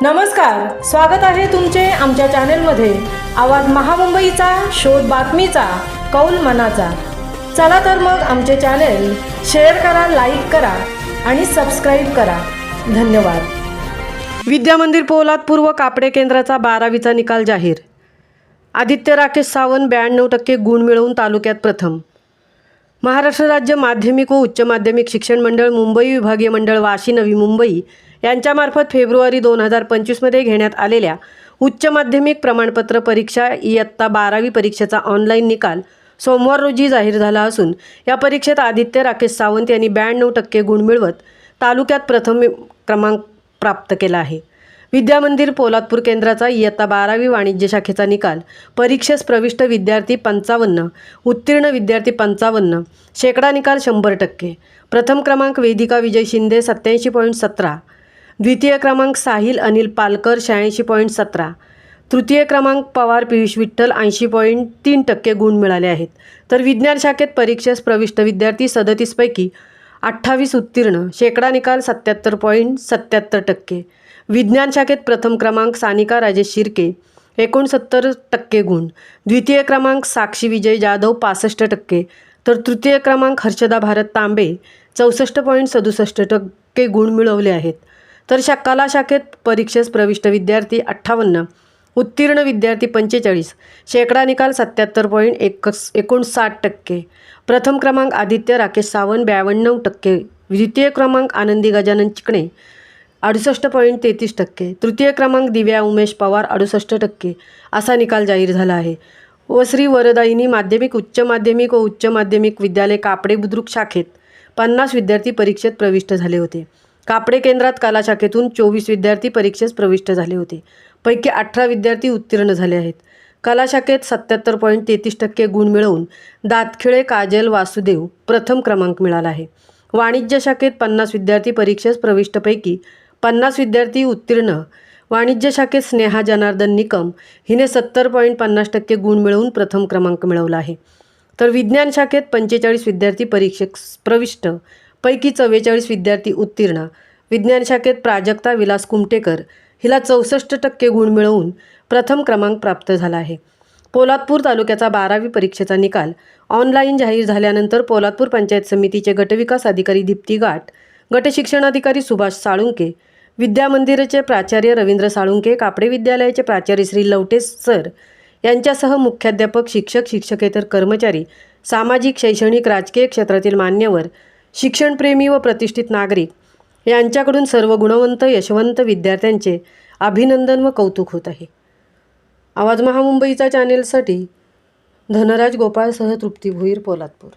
नमस्कार, स्वागत आहे तुमचे आमच्या चॅनेलमध्ये। आवाज महामुंबईचा, शोध बातमीचा, कौल मनाचा। चला तर मग आमचे चॅनेल शेअर करा, लाईक करा आणि सबस्क्राईब करा। धन्यवाद। विद्यामंदिर पोलादपूर व कापडे केंद्राचा 12वीचा निकाल जाहीर। आदित्य राकेश सावंत 92% गुण मिळवून तालुक्यात प्रथम। महाराष्ट्र राज्य माध्यमिक व उच्च माध्यमिक शिक्षण मंडळ मुंबई विभागीय मंडळ वाशी नवी मुंबई यांच्यामार्फत फेब्रुवारी 2025 मध्ये घेण्यात आलेल्या उच्च माध्यमिक प्रमाणपत्र परीक्षा इयत्ता 12वी परीक्षेचा ऑनलाईन निकाल सोमवार रोजी जाहीर झाला असून या परीक्षेत आदित्य राकेश सावंत यांनी 92% गुण मिळवत तालुक्यात प्रथम क्रमांक प्राप्त केला आहे। विद्यामंदिर पोलादपूर केंद्राचा इयत्ता 12वी वाणिज्य शाखेचा निकाल परीक्षेस प्रविष्ट विद्यार्थी 55, उत्तीर्ण विद्यार्थी 55, शेकडा निकाल 100%। प्रथम क्रमांक वेदिका विजय शिंदे 87.17, द्वितीय क्रमांक साहिल अनिल पालकर 86.17, तृतीय क्रमांक पवार पियुष विठ्ठल 80.3% गुण मिळाले आहेत। तर विज्ञान शाखेत परीक्षेस प्रविष्ट विद्यार्थी 37 पैकी 28 उत्तीर्ण, शेकडा निकाल 77.77%। विज्ञान शाखेत प्रथम क्रमांक सानिका राजेश शिर्के 69% गुण, द्वितीय क्रमांक साक्षी विजय जाधव 65%, तर तृतीय क्रमांक हर्षदा भारत तांबे 64.67% गुण मिळवले आहेत। तर कला शाखेत परीक्षेस प्रविष्ट विद्यार्थी 58, उत्तीर्ण विद्यार्थी 45, शेकडा निकाल 77.59%। प्रथम क्रमांक आदित्य राकेश सावंत 52%, द्वितीय क्रमांक आनंदी गजानन चिकणे 68.33%, तृतीय क्रमांक दिव्या उमेश पवार 68% असा निकाल जाहीर झाला आहे। व श्री वरदायिनी माध्यमिक उच्च माध्यमिक व उच्च माध्यमिक विद्यालय कापडे बुद्रुक शाखेत 50 विद्यार्थी परीक्षेत प्रविष्ट झाले होते। कापडे केंद्रात कला शाखेतून 24 विद्यार्थी परीक्षेस प्रविष्ट झाले होते, पैकी 18 विद्यार्थी उत्तीर्ण झाले आहेत। कला शाखेत 77.33% गुण मिळवून दातखिळे काजल वासुदेव प्रथम क्रमांक मिळाला आहे। वाणिज्य शाखेत 50 विद्यार्थी परीक्षेस प्रविष्टपैकी 50 विद्यार्थी उत्तीर्ण। वाणिज्य शाखेत स्नेहा जनार्दन निकम हिने 70.50% गुण मिळवून प्रथम क्रमांक मिळवला आहे। तर विज्ञान शाखेत 45 विद्यार्थी परीक्षेस प्रविष्ट, पैकी 44 विद्यार्थी उत्तीर्ण। विज्ञान शाखेत प्राजक्ता विलास कुमटेकर हिला 64% गुण मिळवून प्रथम क्रमांक प्राप्त झाला आहे। पोलादपूर तालुक्याचा 12वी परीक्षेचा निकाल ऑनलाईन जाहीर झाल्यानंतर पोलादपूर पंचायत समितीचे गटविकास अधिकारी दीप्ती गाठ, गट शिक्षणाधिकारी सुभाष साळुंके, विद्यामंदिरचे प्राचार्य रवींद्र साळुंके, कापडे विद्यालयाचे प्राचार्य श्री लवटे सर यांच्यासह मुख्याध्यापक, शिक्षक, शिक्षकेतर कर्मचारी, सामाजिक, शैक्षणिक, राजकीय क्षेत्रातील मान्यवर, शिक्षणप्रेमी व प्रतिष्ठित नागरिक यांच्याकडून सर्व गुणवंत यशवंत विद्यार्थ्यांचे अभिनंदन व कौतुक होत आहे। आवाज महामुंबईचा चॅनेलसाठी धनराज गोपाळसह तृप्ती भोईर, पोलादपूर।